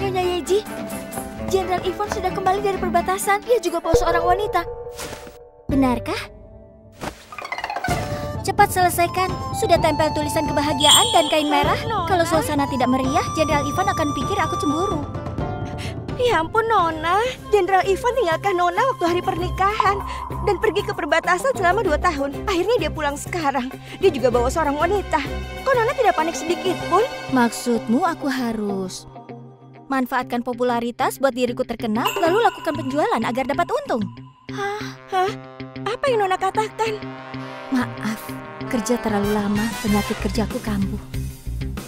Nyonya Yeji, Jenderal Ivan sudah kembali dari perbatasan. Dia juga bawa seorang wanita. Benarkah? Cepat selesaikan. Sudah tempel tulisan kebahagiaan dan kain merah. Kalau suasana tidak meriah, Jenderal Ivan akan pikir aku cemburu. Ya ampun Nona, Jenderal Ivan tinggalkan Nona waktu hari pernikahan dan pergi ke perbatasan selama 2 tahun. Akhirnya dia pulang sekarang. Dia juga bawa seorang wanita. Kok Nona tidak panik sedikit pun? Maksudmu aku harus manfaatkan popularitas buat diriku terkenal, lalu lakukan penjualan agar dapat untung? Hah? Apa yang Nona katakan? Maaf, kerja terlalu lama, penyakit kerjaku kambuh.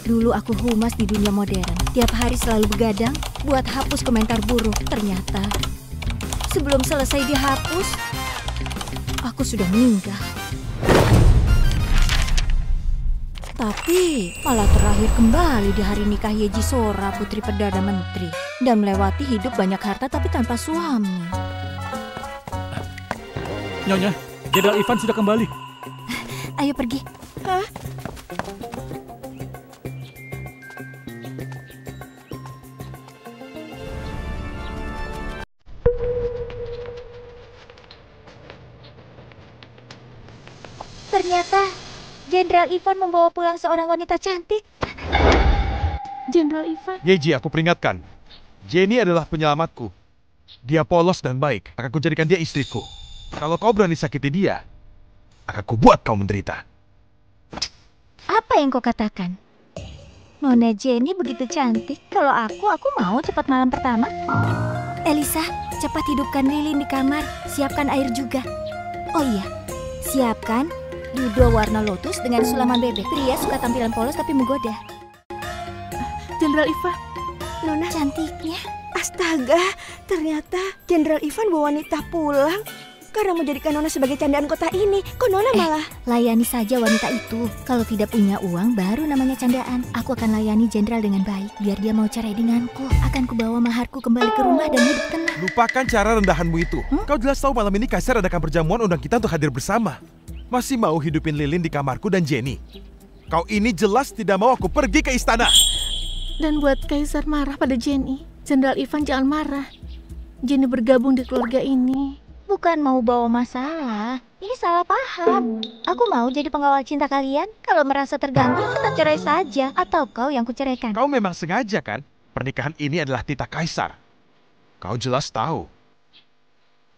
Dulu aku humas di dunia modern. Tiap hari selalu begadang buat hapus komentar buruk. Ternyata sebelum selesai dihapus, aku sudah meninggal. Tapi malah terakhir kembali di hari nikah Yeji Sora, putri Perdana Menteri. Dan melewati hidup banyak harta tapi tanpa suami. Nyonya, Jenderal Ivan sudah kembali. Ayo pergi. Hah? Ternyata Jenderal Ivan membawa pulang seorang wanita cantik. Jenderal Ivan. Yeji, aku peringatkan. Jenny adalah penyelamatku. Dia polos dan baik. Akan kujadikan dia istriku. Kalau kau berani sakiti dia, akan kubuat kau menderita. Apa yang kau katakan? Nona Jenny begitu cantik. Kalau aku mau cepat malam pertama. Elisa, cepat hidupkan lilin di kamar. Siapkan air juga. Oh iya, siapkan dudo warna lotus dengan sulaman bebek. Pria suka tampilan polos tapi menggoda. Jenderal Ivan. Nona cantiknya. Astaga, ternyata Jenderal Ivan bawa wanita pulang karena menjadikan Nona sebagai candaan kota ini. Kok Nona malah... Layani saja wanita itu. Kalau tidak punya uang, baru namanya candaan. Aku akan layani Jenderal dengan baik, biar dia mau cerai denganku. Akan kubawa maharku kembali ke rumah dan hidup tenang. Lupakan cara rendahanmu itu. Kau jelas tahu malam ini Kaisar adakan perjamuan undang kita untuk hadir bersama. Masih mau hidupin lilin di kamarku dan Jenny. Kau ini jelas tidak mau aku pergi ke istana. Dan buat Kaisar marah pada Jenny, Jenderal Ivan jangan marah. Jenny bergabung di keluarga ini. Bukan mau bawa masalah. Ini salah paham. Aku mau jadi pengawal cinta kalian. Kalau merasa terganggu, kita cerai saja. Atau kau yang kuceraikan. Kau memang sengaja kan? Pernikahan ini adalah titah Kaisar. Kau jelas tahu.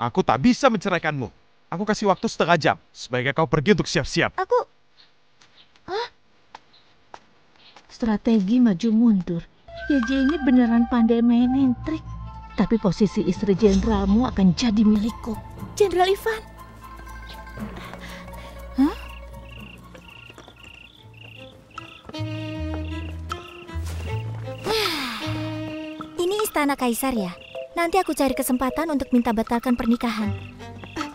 Aku tak bisa menceraikanmu. Aku kasih waktu setengah jam. Sebaiknya kau pergi untuk siap-siap. Aku... Strategi maju mundur. Yeji ini beneran pandai mainin trik. Tapi posisi istri jenderalmu akan jadi milikku. Jenderal Ivan. Hah? Ini istana Kaisar ya? Nanti aku cari kesempatan untuk minta batalkan pernikahan.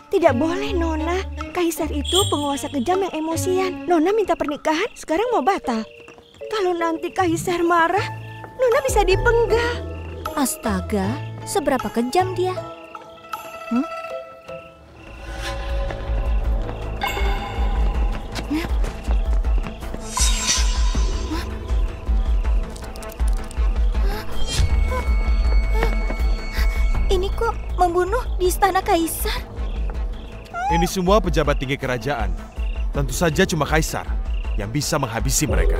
Tidak boleh Nona. Kaisar itu penguasa kejam yang emosian. Nona minta pernikahan, sekarang mau batal. Kalau nanti Kaisar marah, Nona bisa dipenggal. Astaga, seberapa kejam dia? Ini kok membunuh di istana Kaisar? Ini semua pejabat tinggi kerajaan. Tentu saja cuma Kaisar yang bisa menghabisi mereka.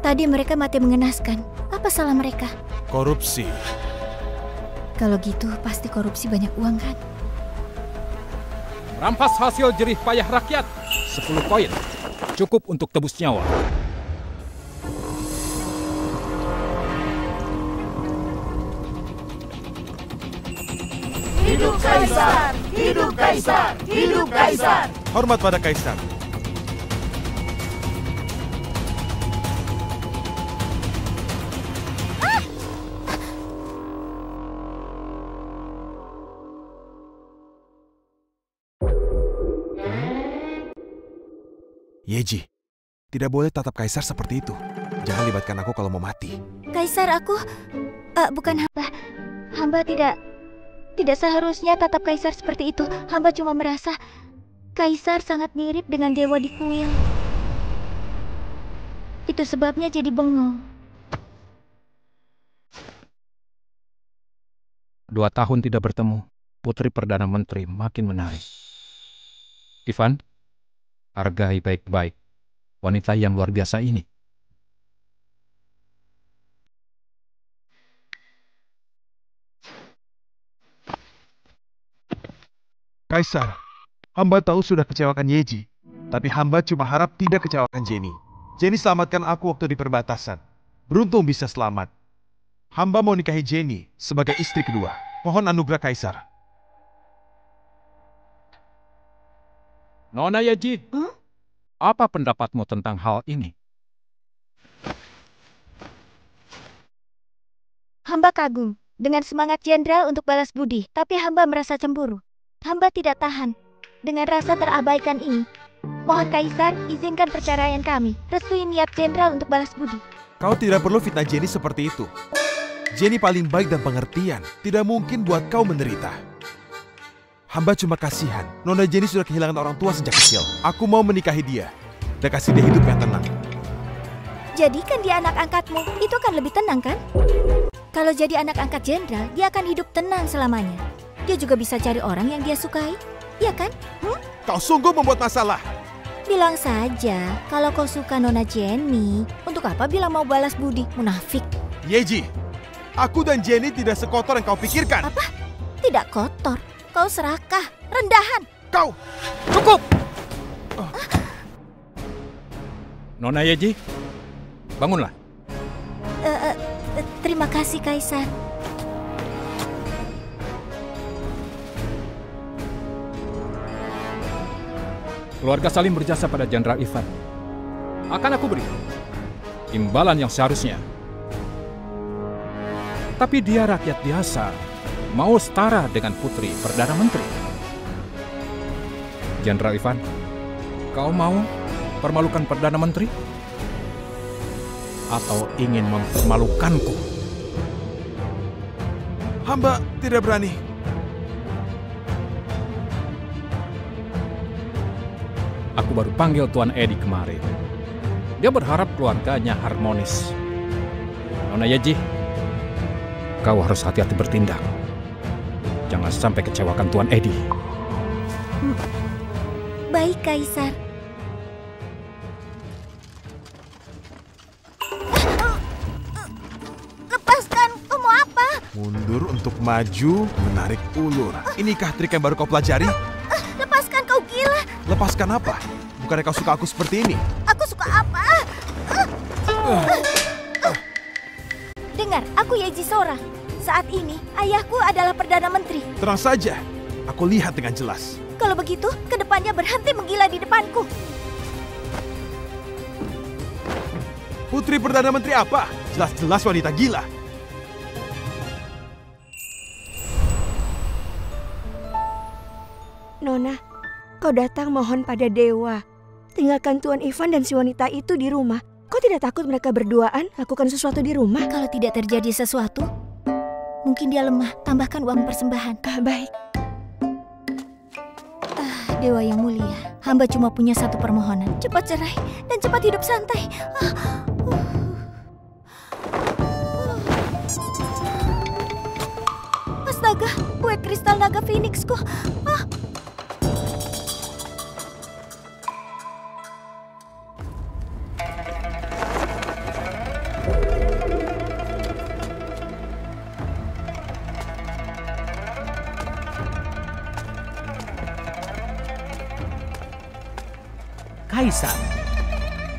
Tadi mereka mati mengenaskan. Apa salah mereka? Korupsi. Kalau gitu pasti korupsi banyak uang kan? Rampas hasil jerih payah rakyat. 10 koin. Cukup untuk tebus nyawa. Hidup Kaisar! Hidup Kaisar! Hidup Kaisar! Hormat pada Kaisar. Yeji, tidak boleh tatap Kaisar seperti itu. Jangan libatkan aku kalau mau mati. Kaisar, aku... bukan hamba. Hamba tidak... Tidak seharusnya tatap Kaisar seperti itu. Hamba cuma merasa Kaisar sangat mirip dengan dewa di kuil. Itu sebabnya jadi bengong. 2 tahun tidak bertemu, Putri Perdana Menteri makin menarik. Ivan, hargai baik-baik wanita yang luar biasa ini. Kaisar, hamba tahu sudah kecewakan Yeji, tapi hamba cuma harap tidak kecewakan Jenny. Jenny selamatkan aku waktu di perbatasan. Beruntung bisa selamat. Hamba mau nikahi Jenny sebagai istri kedua. Mohon anugerah Kaisar. Nona Yeji, apa pendapatmu tentang hal ini? Hamba kagum dengan semangat jenderal untuk balas budi, tapi hamba merasa cemburu. Hamba tidak tahan dengan rasa terabaikan ini. Mohon Kaisar, izinkan perceraian kami. Restui niat jenderal untuk balas budi. Kau tidak perlu fitnah Jenny seperti itu. Jenny paling baik dan pengertian. Tidak mungkin buat kau menderita. Hamba cuma kasihan. Nona Jenny sudah kehilangan orang tua sejak kecil. Aku mau menikahi dia dan kasih dia hidup yang tenang. Jadikan dia anak angkatmu, itu akan lebih tenang kan? Kalau jadi anak angkat jenderal, dia akan hidup tenang selamanya. Dia juga bisa cari orang yang dia sukai, iya kan? Kau sungguh membuat masalah. Bilang saja, kalau kau suka Nona Jenny, untuk apa bilang mau balas budi? Munafik. Yeji, aku dan Jenny tidak sekotor yang kau pikirkan. Apa? Tidak kotor. Kau serakah, rendahan. Kau! Cukup! Nona Yeji, bangunlah. Terima kasih, Kaisar. Keluarga Salim berjasa pada Jenderal Ivan. Akan aku beri imbalan yang seharusnya. Tapi dia rakyat biasa, mau setara dengan Putri Perdana Menteri. Jenderal Ivan, kau mau permalukan Perdana Menteri? Atau ingin mempermalukanku? Hamba tidak berani. Aku baru panggil Tuan Edi kemarin. Dia berharap keluarganya harmonis. Nona Yeji, kau harus hati-hati bertindak. Jangan sampai kecewakan Tuan Edi. Baik, Kaisar. Lepaskan, kau mau apa? Mundur untuk maju, menarik ulur. Inikah trik yang baru kau pelajari? Lepaskan, kau gila. Lepaskan apa? Bukannya kau suka aku seperti ini? Aku suka apa? Dengar, aku Yeji Sora. Saat ini, ayahku adalah Perdana Menteri. Terang saja, aku lihat dengan jelas. Kalau begitu, kedepannya berhenti menggila di depanku. Putri Perdana Menteri apa? Jelas-jelas wanita gila. Nona, kau datang mohon pada dewa. Tinggalkan Tuan Ivan dan si wanita itu di rumah. Kau tidak takut mereka berduaan lakukan sesuatu di rumah? Kalau tidak terjadi sesuatu, mungkin dia lemah. Tambahkan uang persembahan. Baik. Dewa yang mulia, hamba cuma punya satu permohonan. Cepat cerai dan cepat hidup santai. Astaga, kue kristal naga Phoenixku. Kaisar,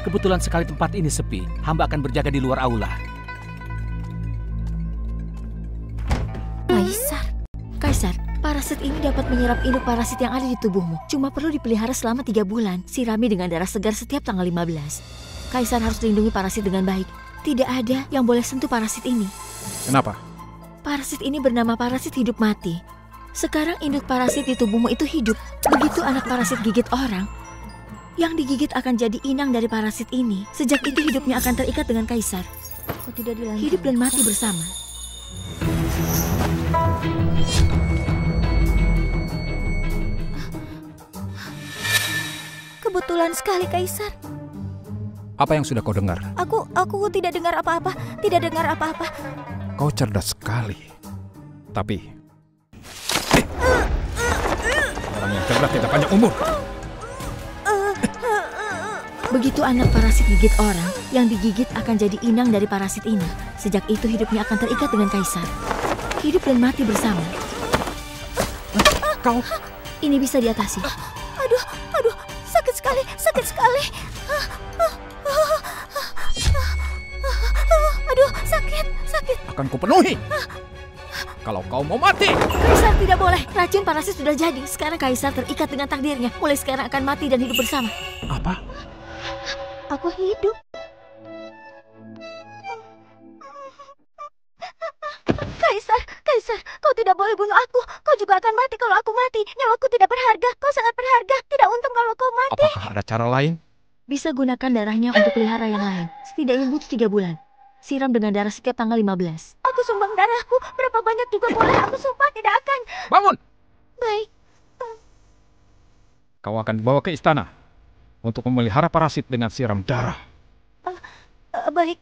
kebetulan sekali tempat ini sepi. Hamba akan berjaga di luar aula. Kaisar, parasit ini dapat menyerap induk parasit yang ada di tubuhmu. Cuma perlu dipelihara selama 3 bulan. Sirami dengan darah segar setiap tanggal 15. Kaisar harus lindungi parasit dengan baik. Tidak ada yang boleh sentuh parasit ini. Kenapa? Parasit ini bernama parasit hidup mati. Sekarang induk parasit di tubuhmu itu hidup. Begitu anak parasit gigit orang, yang digigit akan jadi inang dari parasit ini. Sejak itu hidupnya akan terikat dengan Kaisar. Hidup dan mati bersama. Kebetulan sekali, Kaisar. Apa yang sudah kau dengar? Aku tidak dengar apa-apa. Tidak dengar apa-apa. Kau cerdas sekali. Tapi orang yang cerdas tidak panjang umur. Begitu anak parasit gigit orang, yang digigit akan jadi inang dari parasit ini. Sejak itu hidupnya akan terikat dengan Kaisar. Hidup dan mati bersama. Kau... Ini bisa diatasi. Aduh, sakit sekali. Aduh, sakit. akan kupenuhi. Kalau kau mau mati. Kaisar tidak boleh. Racun parasit sudah jadi. Sekarang Kaisar terikat dengan takdirnya. Mulai sekarang akan mati dan hidup bersama. Apa? Aku hidup. Kaisar, kau tidak boleh bunuh aku. Kau juga akan mati kalau aku mati. Nyawaku tidak berharga. Kau sangat berharga. Tidak untung kalau kau mati. Apakah ada cara lain? Bisa gunakan darahnya untuk pelihara yang lain. Setidaknya butuh 3 bulan. Siram dengan darah setiap tanggal 15. Aku sumbang darahku. Berapa banyak juga boleh. Aku sumpah tidak akan. Bangun! Baik. Kau akan dibawa ke istana untuk memelihara parasit dengan siram darah. Baik.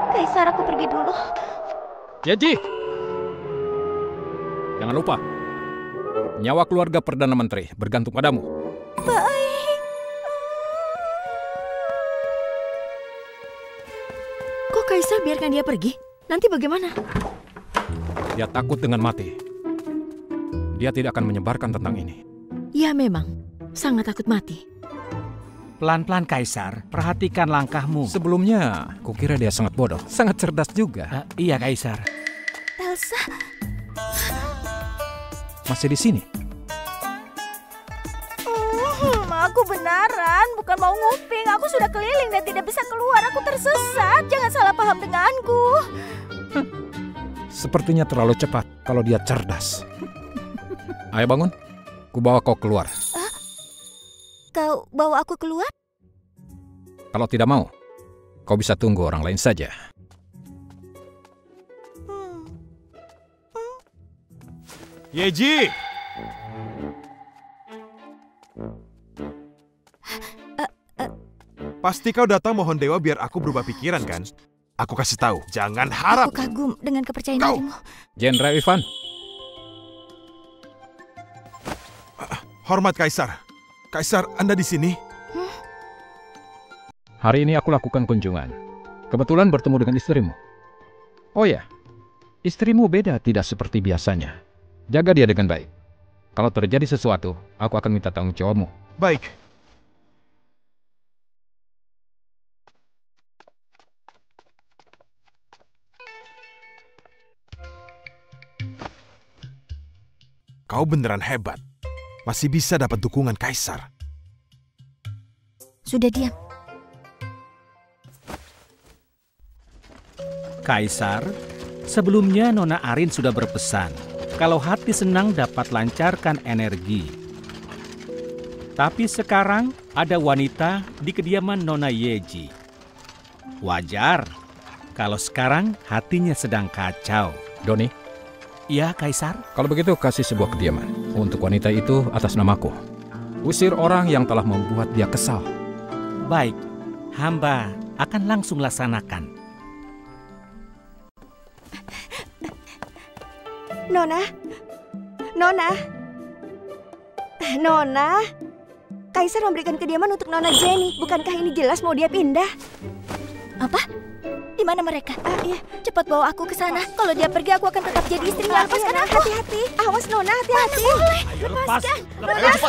Kaisar, aku pergi dulu. Yeji! Jangan lupa, nyawa keluarga Perdana Menteri bergantung padamu. Baik. Kok Kaisar biarkan dia pergi? Nanti bagaimana? Dia takut dengan mati. Dia tidak akan menyebarkan tentang ini. Ya memang, sangat takut mati. Pelan-pelan Kaisar, perhatikan langkahmu. Sebelumnya, kukira dia sangat bodoh, sangat cerdas juga. Iya Kaisar. Elsa, Masih di sini? Aku benaran, bukan mau nguping. Aku sudah keliling dan tidak bisa keluar. Aku tersesat. Jangan salah paham denganku. Sepertinya terlalu cepat kalau dia cerdas. Ayo bangun, ku bawa kau keluar. kau bawa aku keluar? Kalau tidak mau, kau bisa tunggu orang lain saja. Yeji! Pasti kau datang mohon dewa biar aku berubah pikiran kan? Aku kasih tahu, jangan harap. Aku kagum dengan kepercayaan Kau. dirimu. Jenderal Ivan, Hormat Kaisar. Kaisar, Anda di sini? hari ini aku lakukan kunjungan. Kebetulan bertemu dengan istrimu. Oh ya, istrimu beda tidak seperti biasanya. Jaga dia dengan baik. Kalau terjadi sesuatu, aku akan minta tanggung jawabmu. Baik. Kau beneran hebat. Masih bisa dapat dukungan Kaisar. Sudah diam. Kaisar, sebelumnya Nona Arin sudah berpesan, kalau hati senang dapat lancarkan energi. Tapi sekarang ada wanita di kediaman Nona Yeji. Wajar kalau sekarang hatinya sedang kacau. Doni, Ya, Kaisar. kalau begitu kasih sebuah kediaman untuk wanita itu atas namaku. Usir orang yang telah membuat dia kesal. Baik, hamba akan langsung laksanakan. Nona, Kaisar memberikan kediaman untuk Nona Jenny. Bukankah ini jelas mau dia pindah? Apa? Di mana mereka? Iya. Cepat bawa aku ke sana. Kalau dia pergi, aku akan tetap jadi istrinya. Lepaskan aku. Hati-hati. Awas Nona, hati-hati. Lepaskan.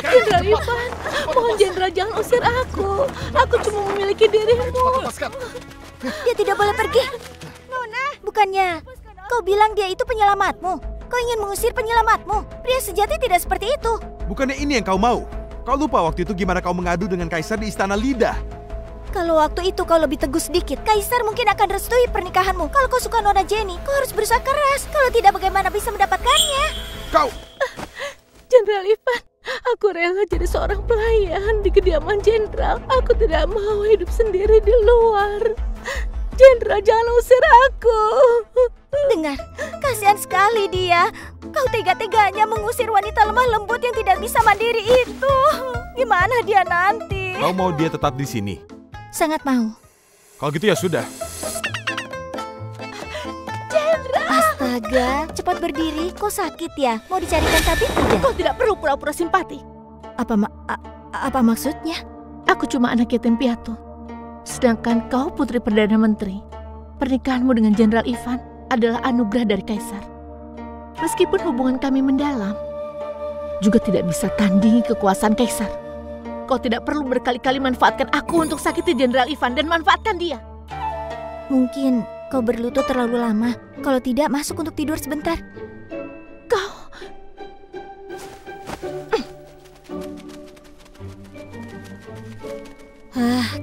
Jenderal Ivan, mohon Jenderal jangan usir aku. Aku cuma memiliki dirimu. Dia tidak boleh pergi. Nona. Bukannya kau bilang dia itu penyelamatmu? Kau ingin mengusir penyelamatmu? Pria sejati tidak seperti itu. Bukannya ini yang kau mau? Kau lupa waktu itu gimana kau mengadu dengan Kaisar di Istana Lidah? Kalau waktu itu kau lebih teguh sedikit, Kaisar mungkin akan restui pernikahanmu. Kalau kau suka Nona Jenny, kau harus berusaha keras. Kalau tidak, bagaimana bisa mendapatkannya? Kau! Jenderal Ivan, aku rela jadi seorang pelayan di kediaman Jenderal. Aku tidak mau hidup sendiri di luar. Jenderal, jangan usir aku. Dengar, Kasihan sekali dia. Kau tega-teganya mengusir wanita lemah lembut yang tidak bisa mandiri itu. Gimana dia nanti? Kau mau dia tetap di sini? Sangat mau. Kalau gitu ya sudah. Astaga, cepat berdiri. Kok sakit ya? Mau dicarikan tabib tidak? Kau tidak perlu pura-pura simpati. Apa maksudnya? Aku cuma anak yatim piatu. Sedangkan kau putri Perdana Menteri. Pernikahanmu dengan Jenderal Ivan adalah anugerah dari Kaisar. Meskipun hubungan kami mendalam, juga tidak bisa tandingi kekuasaan Kaisar. Kau tidak perlu berkali-kali manfaatkan aku untuk sakiti Jenderal Ivan dan manfaatkan dia. Mungkin kau berlutut terlalu lama. Kalau tidak, masuk untuk tidur sebentar. Kau...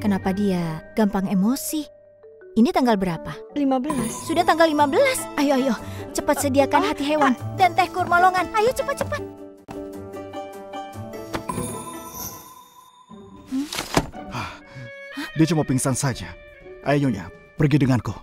Kenapa dia gampang emosi? Ini tanggal berapa? 15. Sudah tanggal 15. Ayo, cepat sediakan hati hewan dan teh kurma longan. Ayo cepat. Dia cuma pingsan saja. Ayo Nyonya, pergi denganku.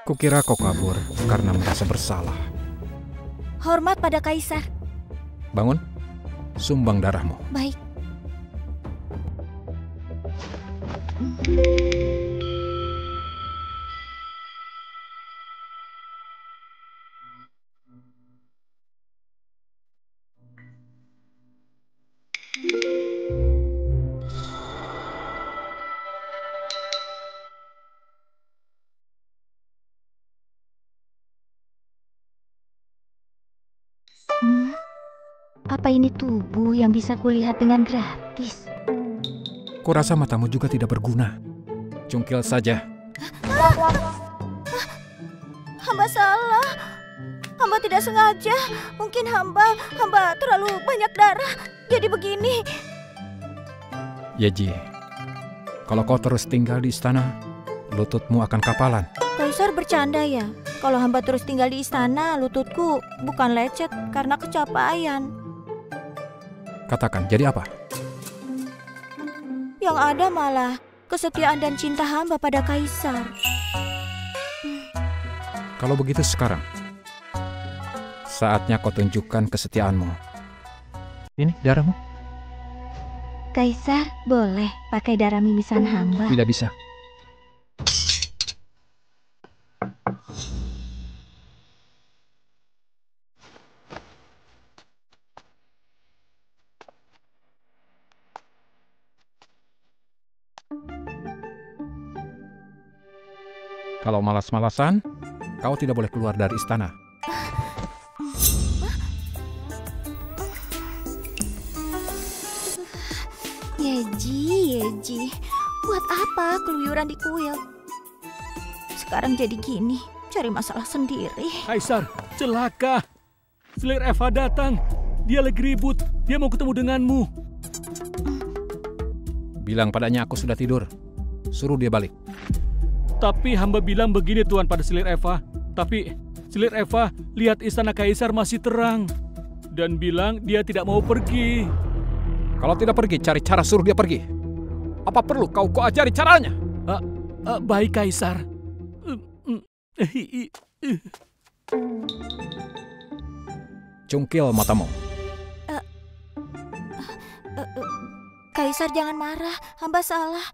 Kukira kau kabur karena merasa bersalah. Hormat pada Kaisar. Bangun, sumbang darahmu. Baik. Apa ini tubuh yang bisa kulihat dengan gratis? Kurasa matamu juga tidak berguna. Cungkil saja. Hamba salah. Hamba tidak sengaja. Mungkin hamba terlalu banyak darah. Jadi begini. Yeji, kalau kau terus tinggal di istana, lututmu akan kapalan. Kaisar bercanda ya? Kalau hamba terus tinggal di istana, lututku bukan lecet karena kecapaian. Katakan, jadi apa? Yang ada malah kesetiaan dan cinta hamba pada Kaisar. Kalau begitu sekarang, saatnya kau tunjukkan kesetiaanmu. Ini darahmu. Kaisar, boleh pakai darah mimisan hamba? Tidak bisa. Kalau malas-malasan, kau tidak boleh keluar dari istana. Yeji, buat apa keluyuran di kuil? Sekarang jadi gini, cari masalah sendiri. Kaisar, celaka. Selir Eva datang. Dia lagi ribut. Dia mau ketemu denganmu. Bilang padanya aku sudah tidur. Suruh dia balik. Tapi hamba bilang begini Tuan pada Selir Eva. Tapi Selir Eva lihat istana Kaisar masih terang. Dan bilang dia tidak mau pergi. Kalau tidak pergi, cari cara suruh dia pergi. Apa perlu kau ajari caranya? Baik Kaisar. Cungkil matamu. Kaisar jangan marah, hamba salah.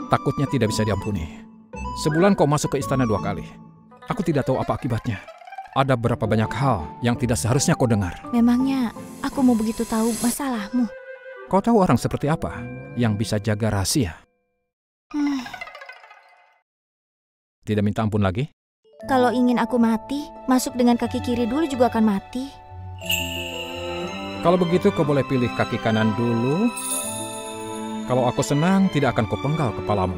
Takutnya tidak bisa diampuni. Sebulan kau masuk ke istana 2 kali. Aku tidak tahu apa akibatnya. Ada berapa banyak hal yang tidak seharusnya kau dengar. Memangnya aku mau begitu tahu masalahmu? Kau tahu orang seperti apa yang bisa jaga rahasia? Tidak minta ampun lagi? Kalau ingin aku mati, masuk dengan kaki kiri dulu juga akan mati. Kalau begitu kau boleh pilih kaki kanan dulu. Kalau aku senang, tidak akan kau penggal kepalamu.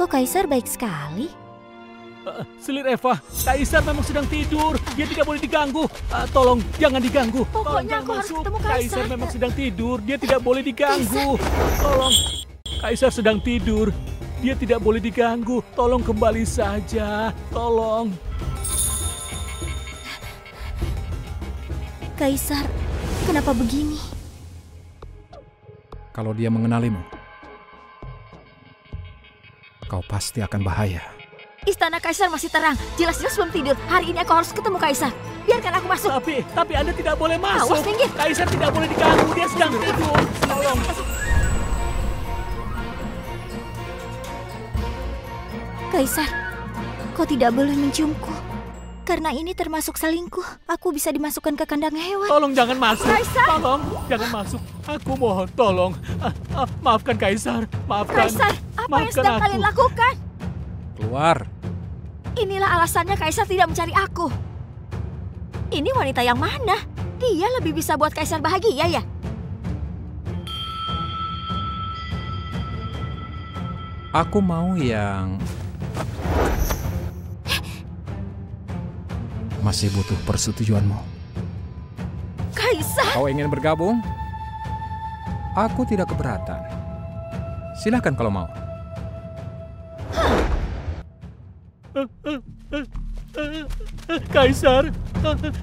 Kok Kaisar baik sekali? Selir Eva, Kaisar memang sedang tidur. Dia tidak boleh diganggu. Tolong, jangan diganggu. Pokoknya aku harus ketemu Kaisar. Kaisar memang sedang tidur. Dia tidak boleh diganggu. Tolong, Kaisar sedang tidur. Dia tidak boleh diganggu. Tolong kembali saja. Tolong. Kaisar, kenapa begini? Kalau dia mengenalimu, kau pasti akan bahaya. Istana Kaisar masih terang. Jelas-jelas belum tidur. Hari ini aku harus ketemu Kaisar. Biarkan aku masuk. Tapi Anda tidak boleh masuk. Awas, minggir. Kaisar tidak boleh diganggu. Dia sedang tidur. Tolong. Kaisar, kau tidak boleh menciumku. Karena ini termasuk selingkuh. Aku bisa dimasukkan ke kandang hewan. Tolong jangan masuk. Kaisar! Tolong jangan masuk. Aku mohon, tolong. Maafkan Kaisar. Maafkan. Kaisar, apa yang Maafkan sedang aku. kalian lakukan? Keluar. Inilah alasannya Kaisar tidak mencari aku. Ini wanita yang mana? Dia lebih bisa buat Kaisar bahagia ya? Aku mau yang masih butuh persetujuanmu. Kaisar! Kau ingin bergabung? Aku tidak keberatan. Silakan kalau mau. Kaisar,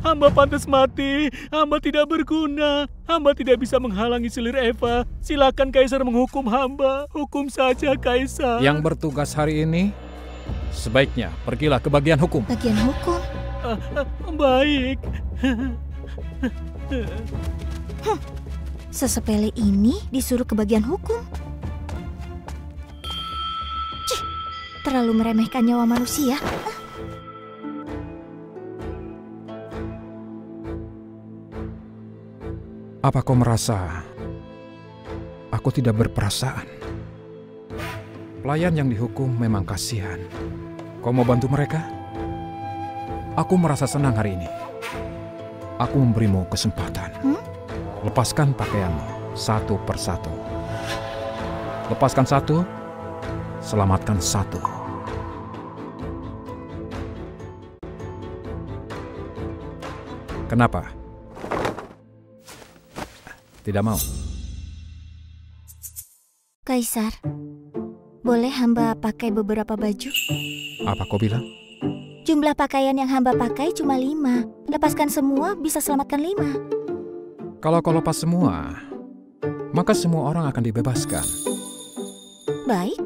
hamba pantas mati. Hamba tidak berguna. Hamba tidak bisa menghalangi selir Eva. Silakan Kaisar menghukum hamba. Hukum saja Kaisar. Yang bertugas hari ini, sebaiknya pergilah ke bagian hukum. Bagian hukum? Baik. Sesepele ini disuruh ke bagian hukum. Cih, terlalu meremehkan nyawa manusia. Apa kau merasa aku tidak berperasaan? Pelayan yang dihukum memang kasihan. Kau mau bantu mereka? Aku merasa senang hari ini. Aku memberimu kesempatan. Lepaskan pakaianmu satu persatu. Lepaskan satu, selamatkan satu. Kenapa? Tidak mau? Kaisar, boleh hamba pakai beberapa baju? Apa kau bilang? Jumlah pakaian yang hamba pakai cuma 5. Lepaskan semua bisa selamatkan 5. Kalau kau lepas semua, maka semua orang akan dibebaskan. Baik.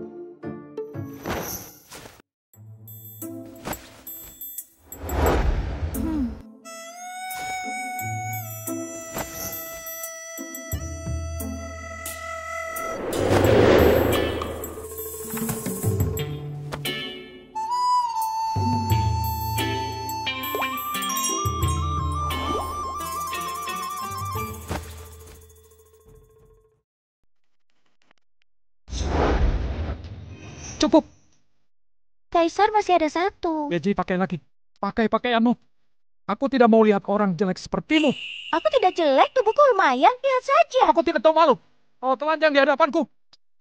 Cukup. Kaisar masih ada 1. Beji, pakai lagi. Pakai pakaianmu. Aku tidak mau lihat orang jelek sepertimu. Aku tidak jelek, tubuhku lumayan. Lihat saja. Aku tidak tahu malu. Kau telanjang di hadapanku.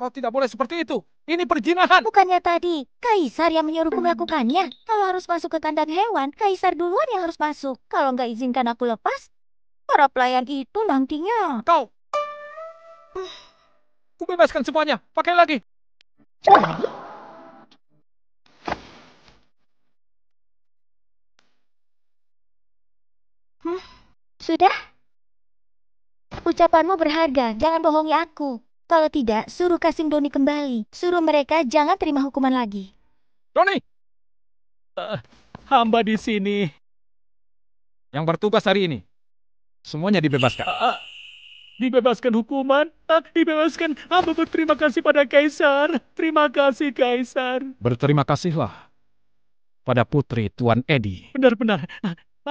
Kau tidak boleh seperti itu. Ini perzinahan. Bukannya tadi Kaisar yang menyuruhku melakukannya. Kalau harus masuk ke kandang hewan, Kaisar duluan yang harus masuk. Kalau nggak izinkan aku lepas, para pelayan itu nantinya. Kau. Ku bebaskan semuanya. Pakai lagi. Sudah? Ucapanmu berharga, jangan bohongi aku. Kalau tidak, suruh Kasim Doni kembali. Suruh mereka jangan terima hukuman lagi. Doni! Hamba di sini. Yang bertugas hari ini, semuanya dibebaskan. Dibebaskan hukuman? Dibebaskan. Hamba berterima kasih pada Kaisar. Terima kasih Kaisar. Berterima kasihlah pada putri Tuan Edi. Benar-benar.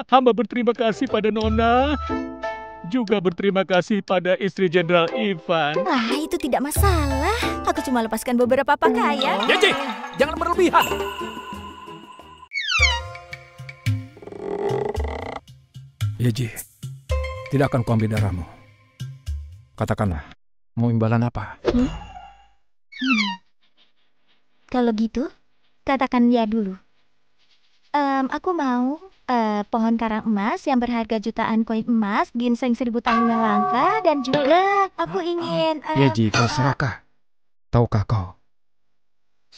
Hamba berterima kasih pada Nona. Juga berterima kasih pada istri Jenderal Ivan. Wah, itu tidak masalah. Aku cuma lepaskan beberapa pakaian. Yeji, jangan berlebihan. Yeji, tidak akan kuambil darahmu. Katakanlah, mau imbalan apa? Kalau gitu, katakan ya dulu. Aku mau pohon karang emas yang berharga jutaan koin emas, ginseng 1000 tahun yang langka, dan juga aku ingin... Yeji, kau serakah. Tahukah kau?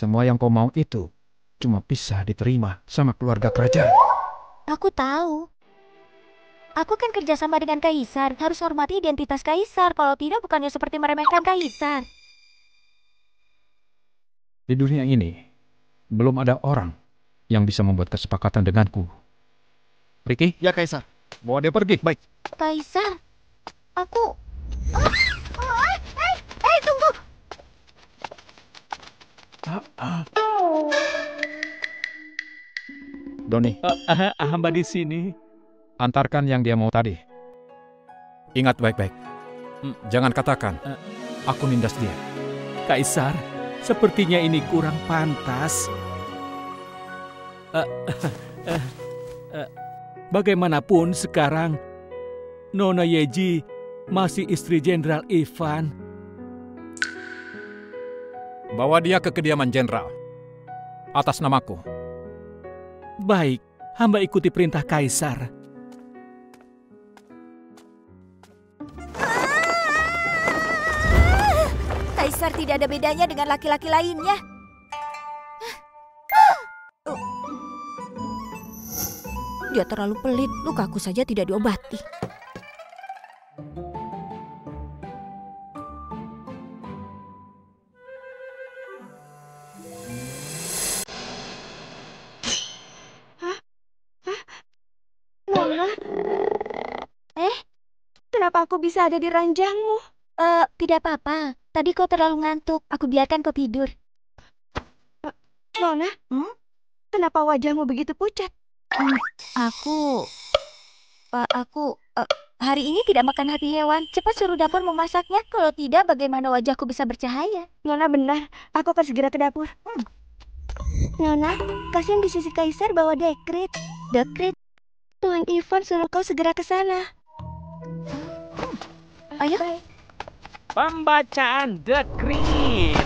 Semua yang kau mau itu cuma bisa diterima sama keluarga kerajaan. Aku tahu. Aku kan kerjasama dengan kaisar, harus hormati identitas kaisar. Kalau tidak, bukannya seperti meremehkan kaisar. Di dunia ini, belum ada orang yang bisa membuat kesepakatan denganku. Ricky? Ya, Kaisar. Bawa dia pergi. Baik. Kaisar, aku... tunggu! Doni, Hamba di sini. antarkan yang dia mau tadi. Ingat baik-baik. Jangan katakan, aku nindas dia. Kaisar, sepertinya ini kurang pantas. Bagaimanapun sekarang, Nona Yeji masih istri Jenderal Ivan. Bawa dia ke kediaman jenderal. Atas namaku. Baik, hamba ikuti perintah Kaisar. Kaisar tidak ada bedanya dengan laki-laki lainnya. Dia terlalu pelit, lukaku saja tidak diobati. Nona? Kenapa aku bisa ada di ranjangmu? Tidak apa-apa. Tadi kau terlalu ngantuk. Aku biarkan kau tidur. Nona? Kenapa wajahmu begitu pucat? Aku hari ini tidak makan hati hewan. Cepat suruh dapur memasaknya. Kalau tidak, bagaimana wajahku bisa bercahaya? Nona benar, aku akan segera ke dapur. Nona, kasihan di sisi kaisar bawa dekret. Dekret? Tuan Ivan suruh kau segera ke sana. Ayo. Pembacaan dekret.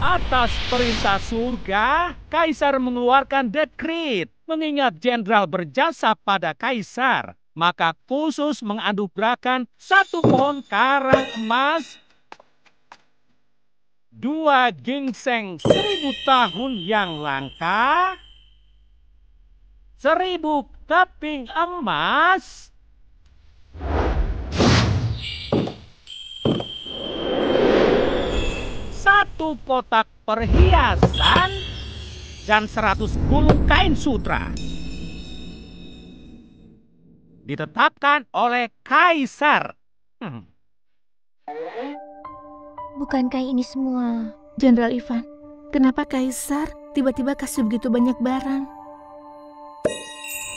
Atas perintah surga, Kaisar mengeluarkan dekret. Mengingat jenderal berjasa pada Kaisar, maka khusus menganugerahkan 1 pohon karang emas, 2 gingseng 1000 tahun yang langka, 1000 keping emas, 1 kotak perhiasan, dan 100 gulung kain sutra. Ditetapkan oleh Kaisar. Bukankah ini semua? Jenderal Ivan, kenapa Kaisar tiba-tiba kasih begitu banyak barang?